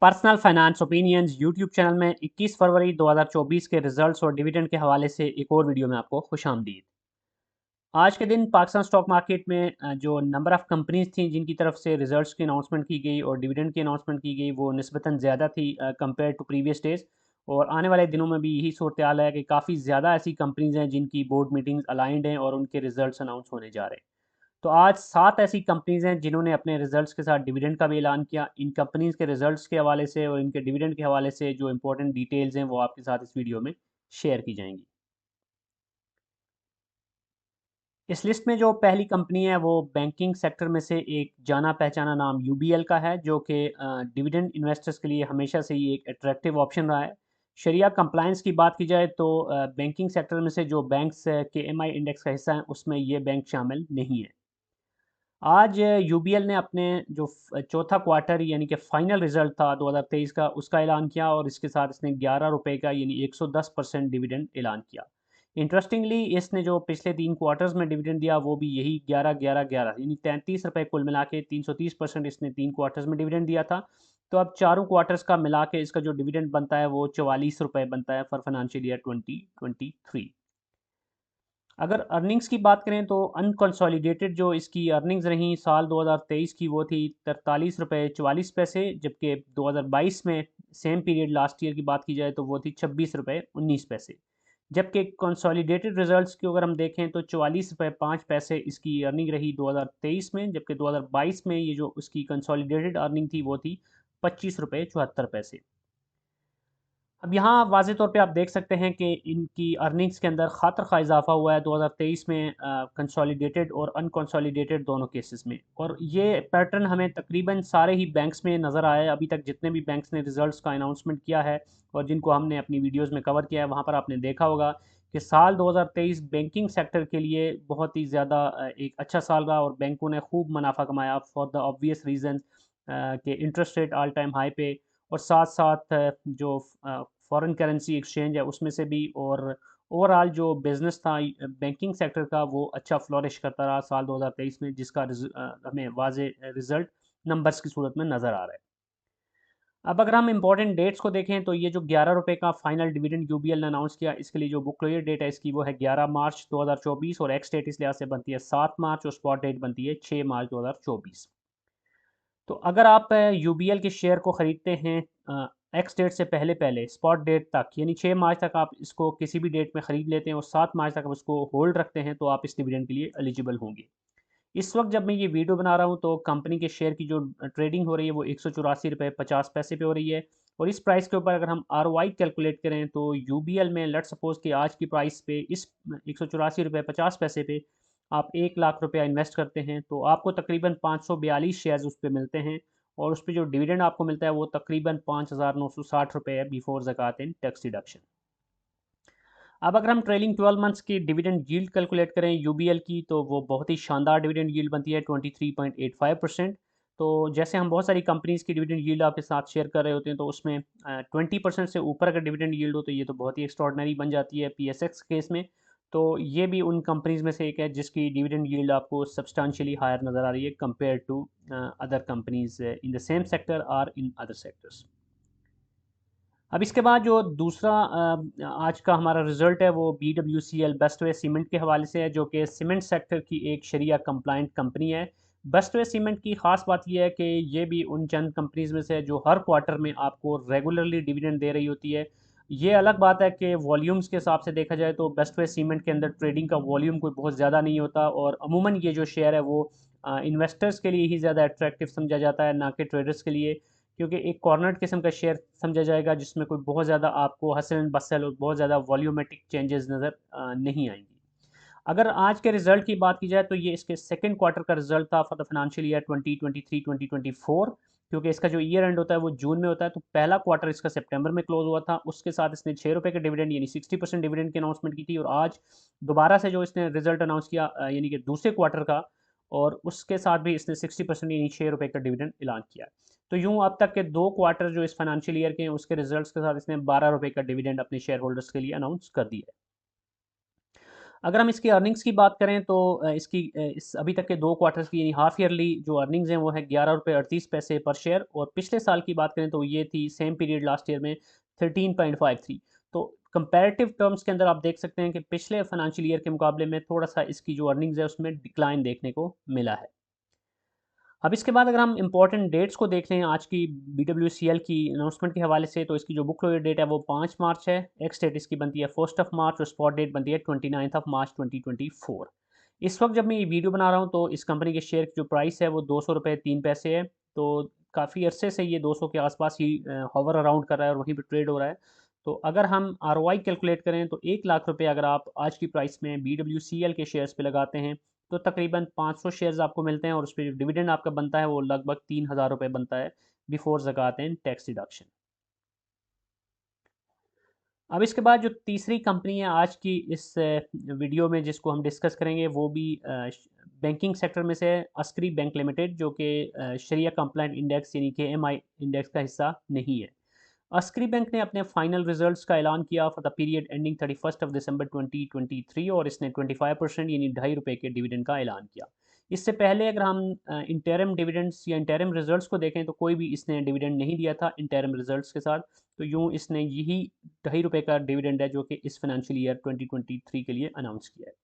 Personal finance opinions YouTube channel में 21 फरवरी 2024 के results और डिविडेंड के हवाले से एक और वीडियो में आपको खुशामदीद। आज के दिन पाकिस्तान स्टॉक मार्केट में जो नंबर ऑफ़ कंपनीज़ थी जिनकी तरफ से रिजल्ट्स की अनाउंसमेंट की गई और डिविडेंड की अनाउंसमेंट की गई, वो निस्बतन ज़्यादा थी कंपेयर टू प्रीवियस डेज़। और आने वाले दिनों में भी यही सूरत-ए-हाल है कि काफ़ी ज़्यादा ऐसी कंपनीज़ हैं जिनकी बोर्ड मीटिंग्स अलाइंड हैं और उनके रिजल्ट्स अनाउंस होने जा रहे हैं। तो आज 7 ऐसी कंपनीज़ हैं जिन्होंने अपने रिजल्ट्स के साथ डिविडेंड का भी ऐलान किया। इन कंपनीज़ के रिजल्ट्स के हवाले से और इनके डिविडेंड के हवाले से जो इंपॉर्टेंट डिटेल्स हैं वो आपके साथ इस वीडियो में शेयर की जाएँगी। इस लिस्ट में जो पहली कंपनी है वो बैंकिंग सेक्टर में से एक जाना-पहचाना नाम यूबीएल का है, जो कि डिविडेंड इन्वेस्टर्स के लिए हमेशा से ही एक अट्रैक्टिव ऑप्शन रहा है। शरिया कंप्लायंस की बात की जाए तो बैंकिंग सेक्टर में से जो बैंक्स केएमआई इंडेक्स का हिस्सा हैं उसमें ये बैंक शामिल नहीं है। आज यूबीएल ने अपने जो चौथा क्वार्टर यानी कि फाइनल रिजल्ट था 2023 का, उसका ऐलान किया और इसके साथ इसने ₹11 का यानी 110% डिविडेंड ऐलान किया। इंटरेस्टिंगली इसने जो पिछले 3 क्वार्टर्स में डिविडेंड दिया वो भी यही 11, 11, 11 यानी ₹33 कुल मिला के 330% इसने 3 क्वार्टर्स में डिविडेंड दिया था। तो अब चारों क्वार्टर्स का मिला के इसका जो डिविडेंड बनता है वो ₹44 बनता है फॉर फाइनेंशियल ईयर 2023। अगर अर्निंग्स की बात करें तो अनकंसोलिडेटेड जो इसकी अर्निंग्स रहीं साल 2023 की वो थी ₹43.44, जबकि 2022 में सेम पीरियड लास्ट ईयर की बात की जाए तो वो थी ₹26.19। जबकि कंसोलिडेटेड रिजल्ट्स की अगर हम देखें तो ₹44.05 इसकी अर्निंग रही 2023 में, जबकि 2022 में ये जो उसकी कंसोलिडेटेड अर्निंग थी वो थी ₹25.74। अब यहाँ वाज़े तौर पे आप देख सकते हैं कि इनकी अर्निंग्स के अंदर ख़ातर ख़्वाह इज़ाफ़ा हुआ है 2023 में कंसोलिडेटेड और अनकंसोलिडेटेड दोनों केसेस में। और ये पैटर्न हमें तकरीबन सारे ही बैंक्स में नज़र आया है। अभी तक जितने भी बैंक्स ने रिज़ल्ट्स का अनाउंसमेंट किया है और जिनको हमने अपनी वीडियोज़ में कवर किया है, वहाँ पर आपने देखा होगा कि साल 2023 बैंकिंग सेक्टर के लिए बहुत ही ज़्यादा एक अच्छा साल रहा और बैंकों ने खूब मुनाफ़ा कमाया फॉर द ऑब्वियस रीज़न कि interest rate all time high पे, और साथ-साथ जो फॉरेन करेंसी एक्सचेंज है उसमें से भी, और ओवरऑल जो बिज़नेस था बैंकिंग सेक्टर का वो अच्छा फ्लोरिश करता रहा साल 2023 में, जिसका हमें वाज़े रिज़ल्ट नंबर्स की सूरत में नज़र आ रहा है। अब अगर हम इंपॉर्टेंट डेट्स को देखें तो ये जो ₹11 का फाइनल डिविडेंड यूबीएल ने अनाउंस किया, इसके लिए जो बुक क्लोजर डेट है इसकी वो है 11 मार्च 2024 और एक्स डेट इस लिहाज से बनती है 7 मार्च और स्पॉट डेट बनती है 6 मार्च 2024। तो अगर आप यूबीएल के शेयर को ख़रीदते हैं एक्स डेट से पहले पहले स्पॉट डेट तक, यानी 6 मार्च तक आप इसको किसी भी डेट में ख़रीद लेते हैं और 7 मार्च तक आप उसको होल्ड रखते हैं, तो आप इस डिविडेंड के लिए एलिजिबल होंगे। इस वक्त जब मैं ये वीडियो बना रहा हूँ तो कंपनी के शेयर की जो ट्रेडिंग हो रही है वो ₹184.50 पे हो रही है। और इस प्राइस के ऊपर अगर हम आरओआई कैलकुलेट करें तो यूबीएल में लेट्स सपोज कि आज की प्राइस पे इस ₹184.50 पे आप ₹1,00,000 इन्वेस्ट करते हैं तो आपको तकरीबन 542 शेयर्स उस पे मिलते हैं। और उस पे जो डिविडेंड आपको मिलता है वो तकरीबन ₹5,960 है बिफोर ज़कात एंड टैक्स डिडक्शन। अब अगर हम ट्रेलिंग 12 मंथ्स की डिविडेंड यील्ड कैलकुलेट करें यूबीएल की, तो वो बहुत ही शानदार डिविडेंड यील्ड बनती है 23.85%। तो जैसे हम बहुत सारी कंपनीज़ की डिविडेंड यील्ड आपके साथ शेयर कर रहे होते हैं तो उसमें 20% से ऊपर अगर डिविडेंड यील्ड हो तो ये तो बहुत ही एक्स्ट्रॉर्डनरी बन जाती है पीएसएक्स केस में। तो ये भी उन कंपनीज़ में से एक है जिसकी डिविडेंड यील्ड आपको सब्सटेंशियली हायर नज़र आ रही है compare to other companies in the same sector और इन अदर सेक्टर्स। अब इसके बाद जो दूसरा आज का हमारा रिज़ल्ट है वो BWCL बेस्ट वे सीमेंट के हवाले से है, जो कि सीमेंट सेक्टर की एक शरिया कंप्लाइंट कंपनी है। बेस्ट वे सीमेंट की ख़ास बात ये है कि ये भी उन चंद कंपनीज़ में से है जो हर क्वार्टर में आपको रेगुलरली डिविडेंड दे रही होती है। ये अलग बात है कि वॉल्यूम्स के हिसाब से देखा जाए तो बेस्ट वे सीमेंट के अंदर ट्रेडिंग का वॉल्यूम कोई बहुत ज़्यादा नहीं होता और अमूमन ये जो शेयर है वो इन्वेस्टर्स के लिए ही ज़्यादा अट्रैक्टिव समझा जाता है, ना कि ट्रेडर्स के लिए। क्योंकि एक कॉर्नर्ड किस्म का शेयर समझा जाएगा जिसमें कोई बहुत ज़्यादा आपको हसल एंड बसल और बहुत ज़्यादा वॉल्यूमेटिक चेंजेस नज़र नहीं आएंगी। अगर आज के रिजल्ट की बात की जाए तो ये इसके सेकंड क्वार्टर का रिजल्ट था फॉर द फाइनेंशियल ईयर 2023-2024, क्योंकि इसका जो ईयर एंड होता है वो जून में होता है। तो पहला क्वार्टर इसका सितंबर में क्लोज हुआ था, उसके साथ इसने ₹6 के डिविडेंड यानी 60% डिविडेंड की अनाउंसमेंट की थी। और आज दोबारा से जो इसने रिजल्ट अनाउंस किया यानी कि दूसरे क्वार्टर का, और उसके साथ भी इसने 60% यानी ₹6 का डिविडेंड ऐलान किया। तो यूँ अब तक के 2 क्वार्टर जो इस फाइनेंशियल ईयर के हैं उसके रिजल्ट्स के साथ इसने ₹12 का डिविडेंड अपने शेयर होल्डर्स के लिए अनाउंस कर दिया है। अगर हम इसकी अर्निंग्स की बात करें तो इसकी इस अभी तक के 2 क्वार्टर्स की यानी हाफ ईयरली जो अर्निंग्स हैं वो है ₹11.38 पर शेयर, और पिछले साल की बात करें तो ये थी सेम पीरियड लास्ट ईयर में 13.53। तो कंपैरेटिव टर्म्स के अंदर आप देख सकते हैं कि पिछले फाइनेंशियल ईयर के मुकाबले में थोड़ा-सा इसकी जो अर्निंग्स है उसमें डिक्लाइन देखने को मिला है। अब इसके बाद अगर हम इंपॉर्टेंट डेट्स को देख लें आज की BWCL की अनाउंसमेंट के हवाले से, तो इसकी जो बुक क्लोजर डेट है वो 5 मार्च है, एक्स डेट इसकी बनती है 1 मार्च और स्पॉट डेट बनती है 29 मार्च 2024। इस वक्त जब मैं ये वीडियो बना रहा हूँ तो इस कंपनी के शेयर की जो प्राइस है वो ₹200.03 है। तो काफ़ी अरसे से ये 200 के आसपास ही हॉवर अराउंड कर रहा है और वहीं पर ट्रेड हो रहा है। तो अगर हम ROI कैलकुलेट करें तो 1 लाख रुपये अगर आप आज की प्राइस में BWCL के शेयर्स पे लगाते हैं तो तकरीबन 500 शेयर्स आपको मिलते हैं, और उस पर जो डिविडेंड आपका बनता है वो लगभग 3000 रुपये बनता है बिफोर ज़कात एंड टैक्स डिडक्शन। अब इसके बाद जो तीसरी कंपनी है आज की इस वीडियो में जिसको हम डिस्कस करेंगे वो भी बैंकिंग सेक्टर में से है, अस्करी बैंक लिमिटेड, जो कि शरिया कंप्लाइंट इंडेक्स यानी कि KMI इंडेक्स का हिस्सा नहीं है। अस्करी बैंक ने अपने फाइनल रिजल्ट्स का ऐलान किया फॉर द पीरियड एंडिंग 31 दिसंबर 2023, और इसने 25% यानी ₹2.5 के डिविडेंड का ऐलान किया। इससे पहले अगर हम इंटरम डिविडेंड्स या इंटरम रिजल्ट्स को देखें तो कोई भी इसने डिविडेंड नहीं दिया था इंटरम रिजल्ट्स के साथ। तो यूँ इसने यही ₹2.5 का डिविडेंड है जो कि इस फाइनेंशियल ईयर 2023 के लिए अनाउंस किया है।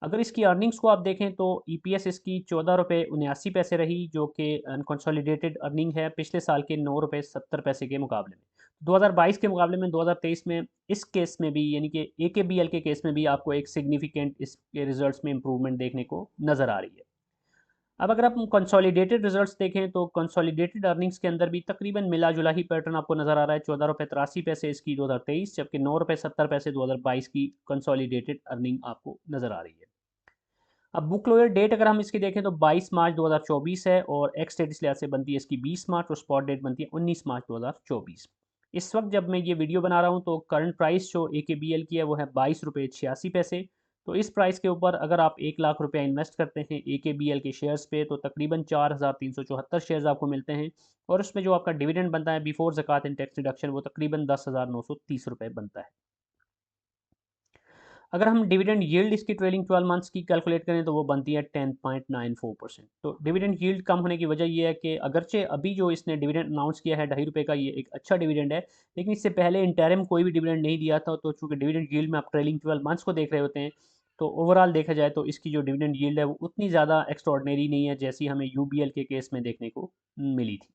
अगर इसकी अर्निंग्स को आप देखें तो EPS इसकी ₹14.79 रही, जो कि अनकंसोलिडेटेड अर्निंग है पिछले साल के ₹9.70 के मुकाबले में। 2022 के मुकाबले में 2023 में इस केस में भी यानी कि AKBL के केस में भी आपको एक सिग्निफिकेंट इसके रिजल्ट्स में इंप्रूवमेंट देखने को नज़र आ रही है। अब अगर आप कंसोलिडेटेड रिजल्ट्स देखें तो कंसोलिडेटेड अर्निंग्स के अंदर भी तकरीबन मिला जुला ही पैटर्न आपको नज़र आ रहा है। ₹14.83 इसकी 2023, जबकि ₹9.70 2022 की कंसोलिडेटेड अर्निंग आपको नज़र आ रही है। अब बुक क्लोजर डेट अगर हम इसकी देखें तो 22 मार्च 2024 है, और एक्स डेट इस लिहाज से बनती है इसकी 20 मार्च, और स्पॉट डेट बनती है 19 मार्च 2024। इस वक्त जब मैं ये वीडियो बना रहा हूँ तो करंट प्राइस जो AKBL की है वो है ₹22.86। तो इस प्राइस के ऊपर अगर आप 1 लाख रुपया इन्वेस्ट करते हैं AKBL के शेयर्स पे तो तकरीबन 4374 शेयर्स आपको मिलते हैं, और उसमें जो आपका डिविडेंड बनता है बिफोर ज़कात एंड टैक्स डिडक्शन वो तकरीबन ₹10,930 बनता है। अगर हम डिविडेंड यील्ड इसकी ट्रेलिंग 12 मंथ्स की कैलकुलेट करें तो वो बनती है 10.94%। तो डिविडेंड यील्ड कम होने की वजह ये है कि अगरचे अभी जो इसने डिविडेंड अनाउंस किया है ₹2.5 का, ये एक अच्छा डिविडेंड है, लेकिन इससे पहले इंटरिम कोई भी डिविडेंड नहीं दिया था। तो चूंकि डिविडेंड यील्ड में आप ट्रेलिंग 12 मंथ्स को देख रहे होते हैं तो ओवरऑल देखा जाए तो इसकी जो डिविडेंड यील्ड है वो उतनी ज़्यादा एक्स्ट्रॉर्डनरी नहीं है जैसी हमें UBL के केस में देखने को मिली थी।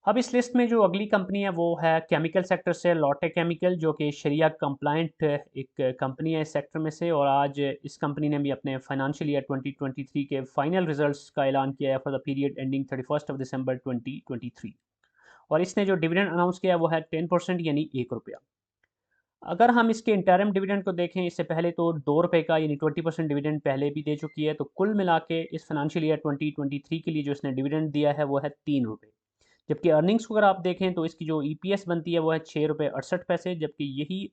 अब इस लिस्ट में जो अगली कंपनी है वो है केमिकल सेक्टर से लॉटे केमिकल, जो कि शरिया कंप्लाइंट एक कंपनी है इस सेक्टर में से, और आज इस कंपनी ने भी अपने फाइनेंशियल ईयर 2023 के फाइनल रिजल्ट्स का ऐलान किया है फॉर द पीरियड एंडिंग 31 दिसंबर 2023, और इसने जो डिविडेंड अनाउंस किया है वो है 10% यानी ₹1। अगर हम इसके इंटरम डिविडेंड को देखें इससे पहले तो ₹2 का यानी 20% डिविडेंड पहले भी दे चुकी है। तो कुल मिला के इस फाइनेंशियल ईयर 2023 के लिए जो इसने डिविडेंड दिया है वो है ₹3। जबकि अर्निंग्स को अगर आप देखें तो इसकी जो EPS बनती है वो है ₹6.68, जबकि यही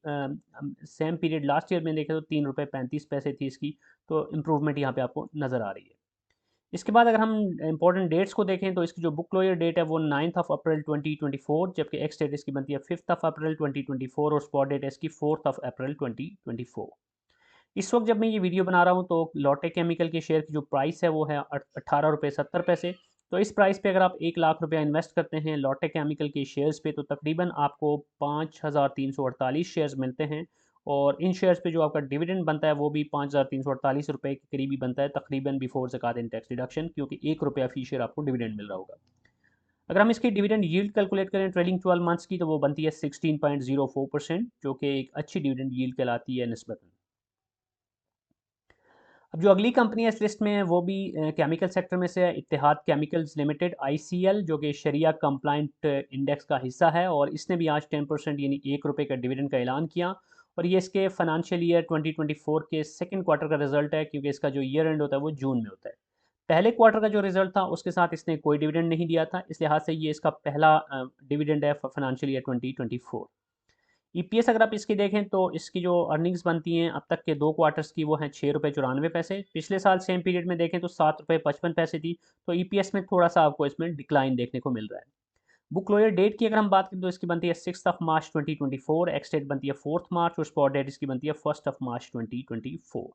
सेम पीरियड लास्ट ईयर में देखें तो ₹3.35 थी इसकी। तो इम्प्रूवमेंट यहाँ पे आपको नज़र आ रही है। इसके बाद अगर हम इंपॉर्टेंट डेट्स को देखें तो इसकी जो बुक क्लोजर डेट है वो 9 अप्रैल 2024, जबकि एक्स डेट इसकी बनती है 5 अप्रैल 2024, और स्पॉट डेट है इसकी 4 अप्रैल 2024। इस वक्त जब मैं ये वीडियो बना रहा हूँ तो लॉटे केमिकल के शेयर की जो प्राइस है वो है ₹18.70। तो इस प्राइस पे अगर आप 1 लाख रुपया इन्वेस्ट करते हैं लॉटे केमिकल के शेयर्स पे तो तकरीबन आपको 5348 शेयर्स मिलते हैं, और इन शेयर्स पे जो आपका डिविडेंड बनता है वो भी ₹5348 के करीब ही बनता है तकरीबन बिफोर ज़कात एंड टैक्स डिडक्शन, क्योंकि ₹1 फी शेयर आपको डिविडेंड मिल रहा होगा। अगर हम इसकी डिविडेंड यील्ड कैलकुलेट करें ट्रेलिंग 12 मंथ्स की तो वो बनती है 16.04%, जो कि एक अच्छी डिविडेंड यील्ड कहलाती है निस्बतन। अब जो अगली कंपनी है इस लिस्ट में है वो भी केमिकल सेक्टर में से है, इत्तेहाद केमिकल्स लिमिटेड ICL, जो कि शरिया कंप्लाइंट इंडेक्स का हिस्सा है, और इसने भी आज 10% यानी ₹1 का डिविडेंड का ऐलान किया, और ये इसके फाइनेंशियल ईयर 2024 के सेकंड क्वार्टर का रिजल्ट है, क्योंकि इसका जो ईयर एंड होता है वो जून में होता है। पहले क्वार्टर का जो रिजल्ट था उसके साथ इसने कोई डिविडेंड नहीं दिया था, इस लिहाज से ये इसका पहला डिविडेंड है फाइनेंशियल ईयर 2024। EPS अगर आप इसकी देखें तो इसकी जो अर्निंग्स बनती हैं अब तक के 2 क्वार्टर्स की वो हैं ₹6.94। पिछले साल सेम पीरियड में देखें तो ₹7.55 थी। तो EPS में थोड़ा सा आपको इसमें डिक्लाइन देखने को मिल रहा है। बुक क्लोजर डेट की अगर हम बात करें तो इसकी बनती है 6 मार्च 2024, एक्स डेट बनती है 4 मार्च और स्पॉट डेट इसकी बनती है 1 मार्च 2024।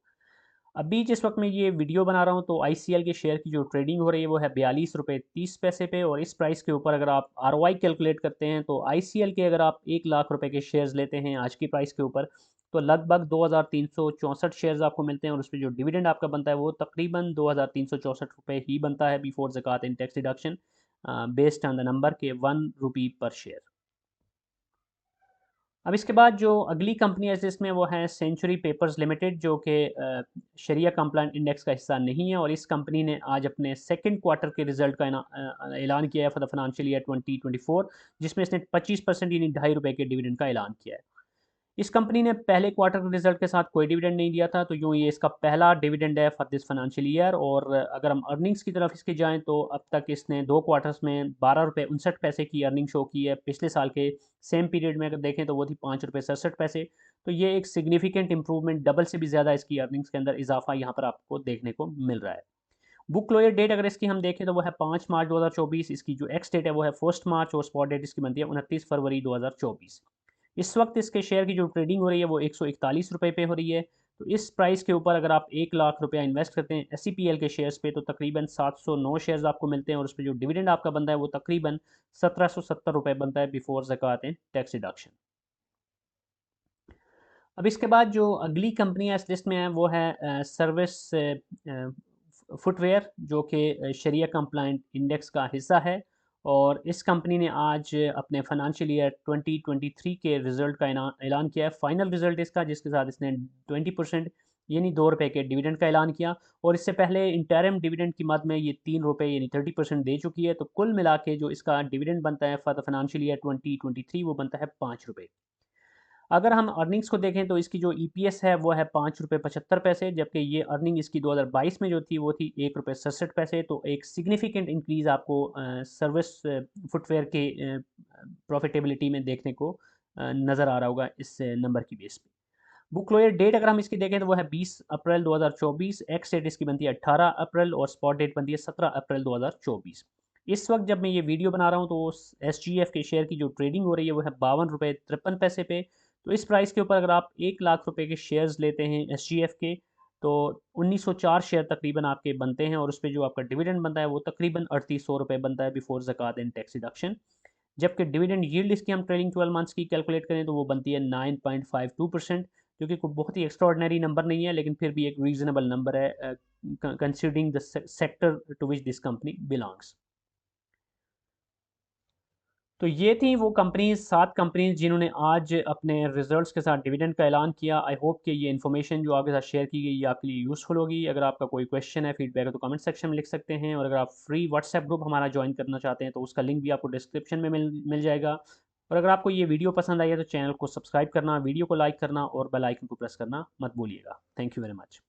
अभी जिस वक्त मैं ये वीडियो बना रहा हूँ तो ICL के शेयर की जो ट्रेडिंग हो रही है वो है 42 रुपये 30 पैसे पे, और इस प्राइस के ऊपर अगर आप ROI कैलकुलेट करते हैं तो ICL के अगर आप 1 लाख रुपए के शेयर्स लेते हैं आज की प्राइस के ऊपर तो लगभग 2364 शेयर्स आपको मिलते हैं, और उस पर जो डिविडेंड आपका बनता है वो तकरीबन 2364 रुपये ही बनता है बिफोर ज़कात and tax deduction, based on the number के 1 रुपी पर शेयर। अब इसके बाद जो अगली कंपनी है जिसमें वो है सेंचुरी पेपर्स लिमिटेड, जो कि शरिया कंप्लाइंट इंडेक्स का हिस्सा नहीं है, और इस कंपनी ने आज अपने सेकंड क्वार्टर के रिजल्ट का ऐलान किया है फॉर द फाइनेंशियल ईयर 2024, जिसमें इसने 25% यानी ₹2.5 के डिविडेंड का ऐलान किया है। इस कंपनी ने पहले क्वार्टर के रिजल्ट के साथ कोई डिविडेंड नहीं दिया था, तो यूँ ये इसका पहला डिविडेंड है फॉर दिस फाइनेंशियल ईयर। और अगर हम अर्निंग्स की तरफ इसकी जाएं तो अब तक इसने 2 क्वार्टर्स में ₹12.59 की अर्निंग शो की है। पिछले साल के सेम पीरियड में अगर देखें तो वो थी ₹5.67। तो ये एक सिग्निफिकेंट इंप्रूवमेंट, डबल से भी ज़्यादा इसकी अर्निंग्स के अंदर इजाफा यहाँ पर आपको देखने को मिल रहा है। बुक क्लोजर डेट अगर इसकी हम देखें तो वो है 5 मार्च 2024, इसकी जो एक्स डेट है वो है 1 मार्च और स्पॉट डेट इसकी बनती है 29 फरवरी 2024। इस वक्त इसके शेयर की जो ट्रेडिंग हो रही है वो 141 रुपये पे हो रही है। तो इस प्राइस के ऊपर अगर आप 1 लाख रुपया इन्वेस्ट करते हैं SCPL के शेयर्स पे तो तकरीबन 709 शेयर्स आपको मिलते हैं, और उस पर जो डिविडेंड आपका बनता है वो तकरीबन 1770 रुपये बनता है बिफोर ज़कात एंड टैक्स डिडक्शन। अब इसके बाद जो अगली कंपनियाँ इस लिस्ट में है वो है सर्विस फुटवेयर, जो कि शरिया कंप्लाइंट इंडेक्स का हिस्सा है। और इस कंपनी ने आज अपने फाइनेंशियल ईयर 2023 के रिजल्ट का ऐलान किया है, फाइनल रिजल्ट इसका, जिसके साथ इसने 20% यानी ₹2 के डिविडेंड का ऐलान किया। और इससे पहले इंटरिम डिविडेंड की मद में ये ₹3 यानी 30% दे चुकी है। तो कुल मिला के जो इसका डिविडेंड बनता है फॉर द फाइनेंशियल ईयर 2023 वो बनता है ₹5। अगर हम अर्निंग्स को देखें तो इसकी जो EPS है वो है ₹5.75, जबकि ये अर्निंग इसकी 2022 में जो थी वो थी ₹1.67। तो एक सिग्निफिकेंट इंक्रीज़ आपको सर्विस फुटवेयर के प्रॉफिटेबिलिटी में देखने को नज़र आ रहा होगा इस नंबर की बेस पे। बुक क्लोजर डेट अगर हम इसकी देखें तो वो है 20 अप्रैल 2024, एक्स डेट इसकी बनती है 18 अप्रैल और स्पॉट डेट बनती है 17 अप्रैल 2024। इस वक्त जब मैं ये वीडियो बना रहा हूँ तो SGF के शेयर की जो ट्रेडिंग हो रही है वो है ₹52.53 पे। तो इस प्राइस के ऊपर अगर आप 1 लाख रुपए के शेयर्स लेते हैं SGF के तो 1904 शेयर तकरीबन आपके बनते हैं, और उस पर जो आपका डिविडेंड बनता है वो तकरीबन 3800 रुपये बनता है बिफोर ज़कात एंड टैक्स डिडक्शन। जबकि डिविडेंड यील्ड इसकी हम ट्रेलिंग 12 मंथ्स की कैलकुलेट करें तो वो बनती है 9.52%, जो कि कोई बहुत ही एक्स्ट्रॉर्डनरी नंबर नहीं है, लेकिन फिर भी एक रीजनेबल नंबर है considering the sector to which this company belongs. तो ये थी वो कंपनीज, 7 कंपनीज जिन्होंने आज अपने रिजल्ट्स के साथ डिविडेंड का ऐलान किया। आई होप कि ये इन्फॉर्मेशन जो आपके साथ शेयर की गई ये आपके लिए यूज़फुल होगी। अगर आपका कोई क्वेश्चन है, फीडबैक है तो कमेंट सेक्शन में लिख सकते हैं, और अगर आप फ्री व्हाट्सएप ग्रुप हमारा ज्वाइन करना चाहते हैं तो उसका लिंक भी आपको डिस्क्रिप्शन में मिल जाएगा। और अगर आपको ये वीडियो पसंद आई है तो चैनल को सब्सक्राइब करना, वीडियो को लाइक करना और बेल आइकन को प्रेस करना मत भूलिएगा। Thank you very much.